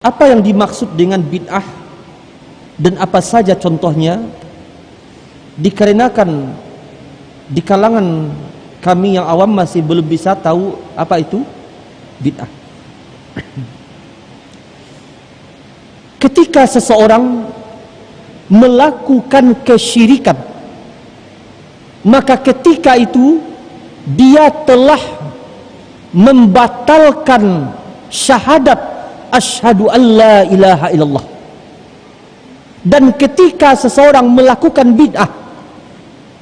Apa yang dimaksud dengan bid'ah dan apa saja contohnya? Dikarenakan di kalangan kami yang awam masih belum bisa tahu apa itu bid'ah. Ketika seseorang melakukan kesyirikan, maka ketika itu dia telah membatalkan syahadat asyhadu an la ilaha illallah. Dan ketika seseorang melakukan bid'ah,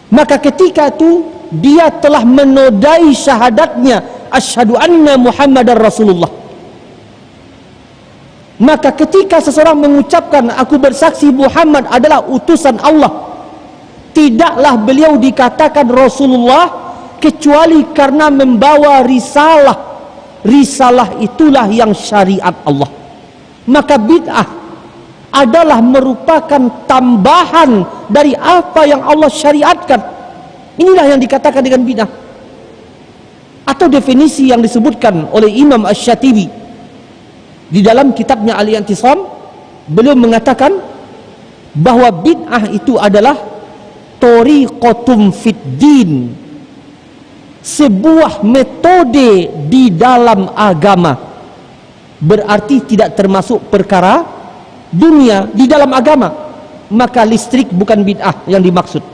maka ketika itu dia telah menodai syahadatnya asyhadu anna muhammadar rasulullah. Maka ketika seseorang mengucapkan aku bersaksi Muhammad adalah utusan Allah, tidaklah beliau dikatakan Rasulullah kecuali karena membawa risalah. Risalah itulah yang syariat Allah. Maka bid'ah adalah merupakan tambahan dari apa yang Allah syariatkan. Inilah yang dikatakan dengan bid'ah. Atau definisi yang disebutkan oleh Imam Asy-Syatibi di dalam kitabnya Al-I'tisam, beliau mengatakan bahwa bid'ah itu adalah thariqatum fid din, sebuah metode di dalam agama. Berarti tidak termasuk perkara dunia di dalam agama. Maka listrik bukan bid'ah yang dimaksud.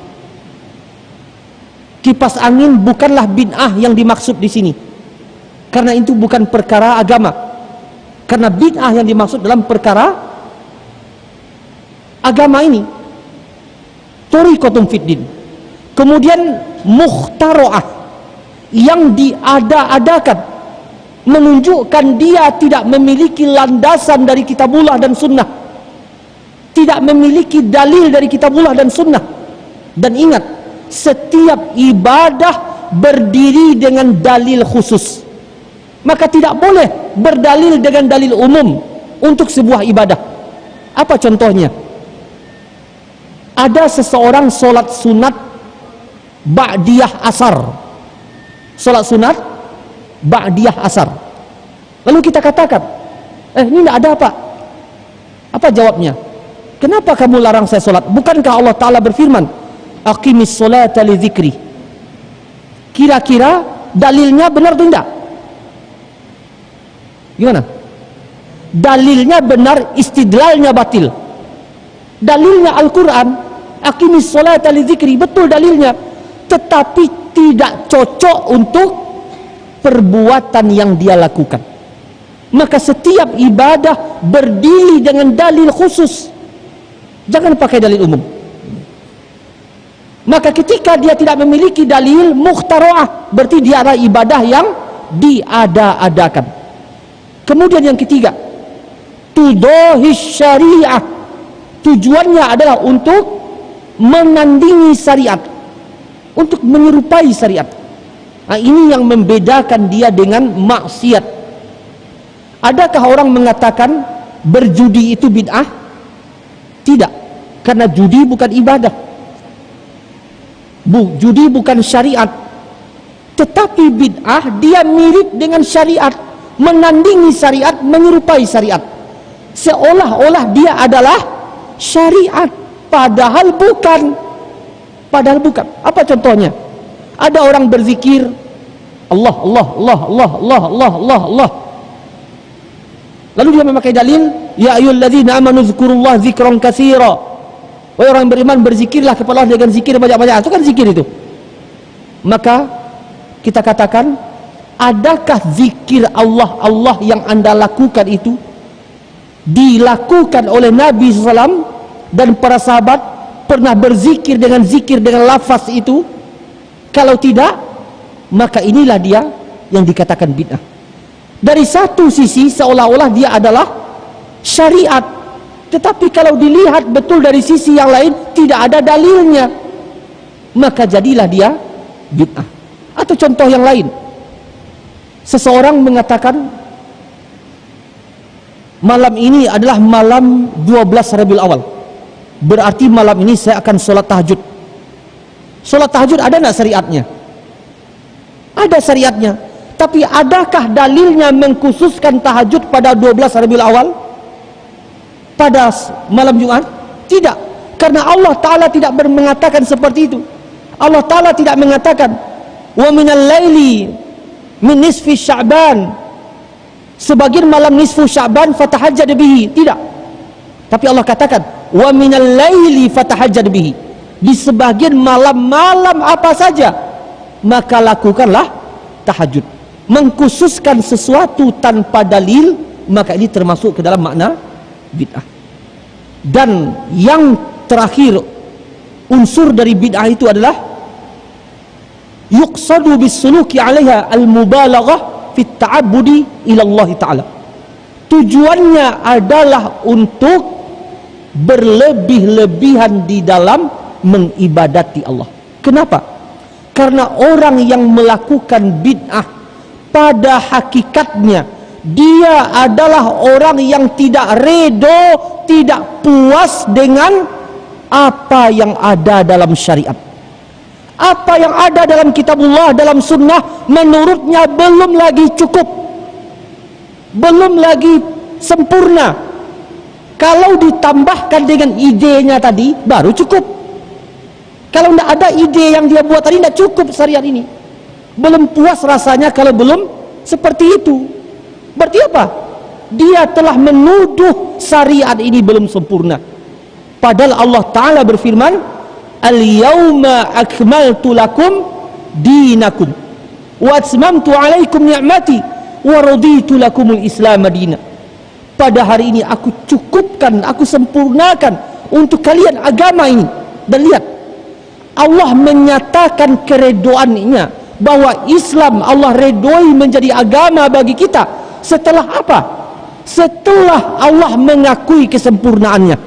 Kipas angin bukanlah bid'ah yang dimaksud di sini, karena itu bukan perkara agama. Karena bid'ah yang dimaksud dalam perkara agama ini thariqatum fid din. Kemudian mukhtara'ah, yang diada-adakan, menunjukkan dia tidak memiliki landasan dari kitabullah dan sunnah, tidak memiliki dalil dari kitabullah dan sunnah. Dan ingat, setiap ibadah berdiri dengan dalil khusus. Maka tidak boleh berdalil dengan dalil umum untuk sebuah ibadah. Apa contohnya? Ada seseorang sholat sunat ba'diyah asar, sholat sunat ba'diyah asar, lalu kita katakan, ini tidak ada apa? Apa jawabnya? Kenapa kamu larang saya sholat? Bukankah Allah Ta'ala berfirman aqimis sholata li dzikri? Kira-kira dalilnya benar atau tidak? Gimana? Dalilnya benar, istidlalnya batil. Dalilnya Al-Quran, aqimis sholata li dzikri, betul dalilnya, tetapi tidak cocok untuk perbuatan yang dia lakukan. Maka setiap ibadah berdiri dengan dalil khusus, jangan pakai dalil umum. Maka ketika dia tidak memiliki dalil mukhtara'ah, berarti dia adalah ibadah yang diada-adakan. Kemudian yang ketiga, tudahis syariah, tujuannya adalah untuk menandingi syariat, untuk menyerupai syariat. Nah, ini yang membedakan dia dengan maksiat. Adakah orang mengatakan berjudi itu bid'ah? Tidak, karena judi bukan ibadah, judi bukan syariat. Tetapi bid'ah dia mirip dengan syariat, menandingi syariat, menyerupai syariat, seolah-olah dia adalah syariat, padahal bukan. Padahal bukan. Apa contohnya? Ada orang berzikir Allah Allah Allah Allah Allah Allah Allah Allah, lalu dia memakai dalil ya ayyuhalladzina amanu dzkurullaha dzikran katsira, wahai orang beriman berzikirlah kepada Allah dengan zikir banyak-banyak. Itu kan zikir itu. Maka kita katakan, adakah zikir Allah Allah yang anda lakukan itu dilakukan oleh Nabi SAW dan para sahabat? Pernah berzikir dengan zikir dengan lafaz itu? Kalau tidak, maka inilah dia yang dikatakan bid'ah. Dari satu sisi seolah-olah dia adalah syariat, tetapi kalau dilihat betul dari sisi yang lain tidak ada dalilnya, maka jadilah dia bid'ah. Atau contoh yang lain, seseorang mengatakan malam ini adalah malam 12 Rabiul Awal, berarti malam ini saya akan sholat tahajud. Sholat tahajud ada tidak syariatnya? Ada syariatnya. Tapi adakah dalilnya mengkhususkan tahajud pada 12 Rabiul Awal? pada malam Jumat? Tidak, karena Allah Ta'ala tidak mengatakan seperti itu. Allah Ta'ala tidak mengatakan wa minal laili min nisfi Sya'ban, sebagian malam nisfu Sya'ban fatahajjad bihi. Tidak, tapi Allah katakan wa minal laili fatahajjad bihi, di sebagian malam-malam apa saja maka lakukanlah tahajud. Mengkhususkan sesuatu tanpa dalil, maka ini termasuk ke dalam makna bid'ah. Dan yang terakhir, unsur dari bid'ah itu adalah yuqsadu bisuluki 'alaiha al-mubalaghah fi ta'abbudi ila Allah Ta'ala. Tujuannya adalah untuk berlebih-lebihan di dalam mengibadati Allah. Kenapa? Karena orang yang melakukan bid'ah pada hakikatnya dia adalah orang yang tidak redo, tidak puas dengan apa yang ada dalam syariat. Apa yang ada dalam kitabullah, dalam sunnah, menurutnya belum lagi cukup, belum lagi sempurna. Kalau ditambahkan dengan idenya tadi, baru cukup. Kalau tidak ada ide yang dia buat tadi, tidak cukup syariat ini. Belum puas rasanya kalau belum seperti itu. Berarti apa? Dia telah menuduh syariat ini belum sempurna. Padahal Allah Ta'ala berfirman, al-yawma akmaltu lakum dinakum wa atmamtu alaikum ni'mati wa raditu lakumul islam madina. Pada hari ini aku cukupkan, aku sempurnakan untuk kalian agama ini. Dan lihat, Allah menyatakan keredoannya bahwa Islam Allah redoi menjadi agama bagi kita. Setelah apa? Setelah Allah mengakui kesempurnaannya.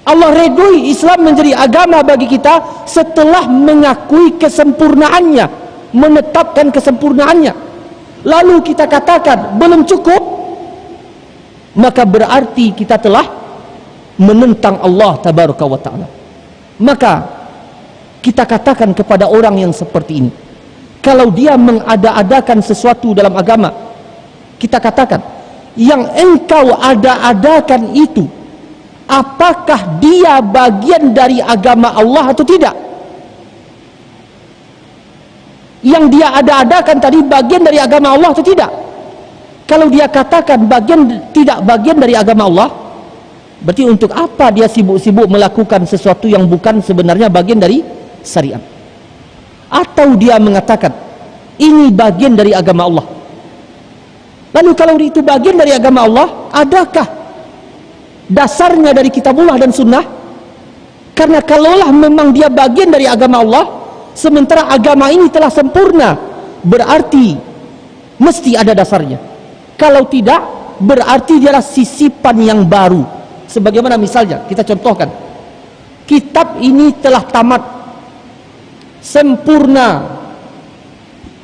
Allah redoi Islam menjadi agama bagi kita setelah mengakui kesempurnaannya, menetapkan kesempurnaannya. Lalu kita katakan belum cukup, maka berarti kita telah menentang Allah Tabaraka wa Ta'ala. Maka kita katakan kepada orang yang seperti ini, kalau dia mengada-adakan sesuatu dalam agama, kita katakan yang engkau ada-adakan itu, apakah dia bagian dari agama Allah atau tidak? Yang dia ada-adakan tadi bagian dari agama Allah atau tidak? Kalau dia katakan tidak bagian dari agama Allah, berarti untuk apa dia sibuk-sibuk melakukan sesuatu yang bukan sebenarnya bagian dari syariat? Atau dia mengatakan ini bagian dari agama Allah. Lalu kalau itu bagian dari agama Allah, adakah dasarnya dari kitabullah dan sunnah? Karena kalaulah memang dia bagian dari agama Allah, sementara agama ini telah sempurna, berarti mesti ada dasarnya. Kalau tidak, berarti dia adalah sisipan yang baru. Sebagaimana misalnya kita contohkan, kitab ini telah tamat, sempurna,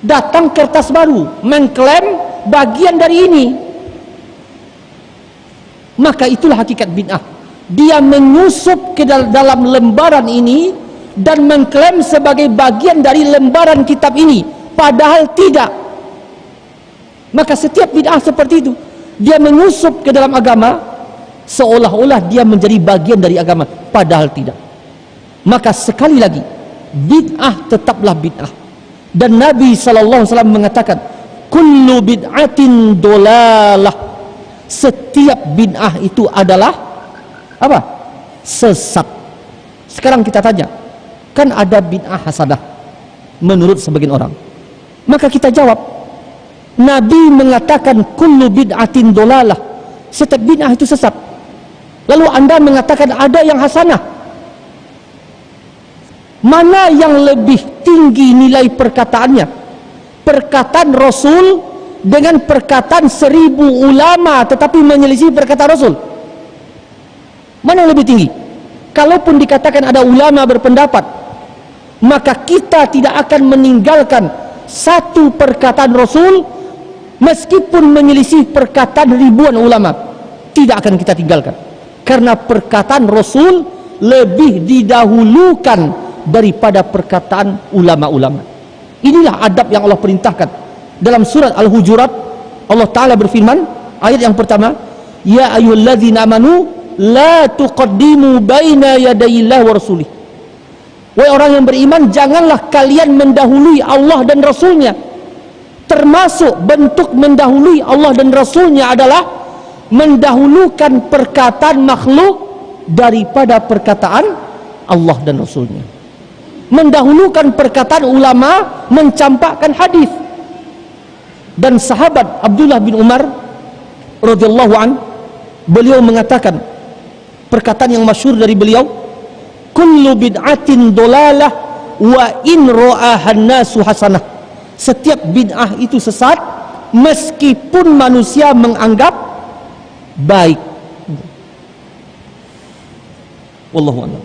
datang kertas baru mengklaim bagian dari ini, maka itulah hakikat bid'ah. Dia menyusup ke dalam lembaran ini dan mengklaim sebagai bagian dari lembaran kitab ini, padahal tidak. Maka setiap bid'ah seperti itu, dia menyusup ke dalam agama seolah-olah dia menjadi bagian dari agama, padahal tidak. Maka sekali lagi, bid'ah tetaplah bid'ah. Dan Nabi SAW mengatakan, kullu bid'atin dolalah, setiap bid'ah itu adalah apa? Sesat. Sekarang kita tanya, kan ada bid'ah hasanah menurut sebagian orang. Maka kita jawab, Nabi mengatakan kullu bid'atin dolalah, setiap bid'ah itu sesat. Lalu Anda mengatakan ada yang hasanah. Mana yang lebih tinggi nilai perkataannya? Perkataan Rasul dengan perkataan 1000 ulama tetapi menyelisih perkataan Rasul. Mana yang lebih tinggi? Kalaupun dikatakan ada ulama berpendapat, maka kita tidak akan meninggalkan satu perkataan Rasul meskipun menyelisih perkataan ribuan ulama. Tidak akan kita tinggalkan, karena perkataan Rasul lebih didahulukan daripada perkataan ulama-ulama. Inilah adab yang Allah perintahkan dalam surat Al-Hujurat. Allah Ta'ala berfirman, ayat yang pertama, ya ayyuhalladzina amanu la tuqaddimu baina yadayillah wa rasulih. Wahai orang yang beriman, janganlah kalian mendahului Allah dan Rasulnya. Termasuk bentuk mendahului Allah dan Rasulnya adalah mendahulukan perkataan makhluk daripada perkataan Allah dan Rasulnya. Mendahulukan perkataan ulama, mencampakkan hadis. Dan sahabat Abdullah bin Umar radhiyallahu an, beliau mengatakan perkataan yang masyhur dari beliau, kullu bid'atin dolalah wa in ra'ahan nasu hasanah. Setiap bid'ah itu sesat meskipun manusia menganggap baik. Wallahu a'lam.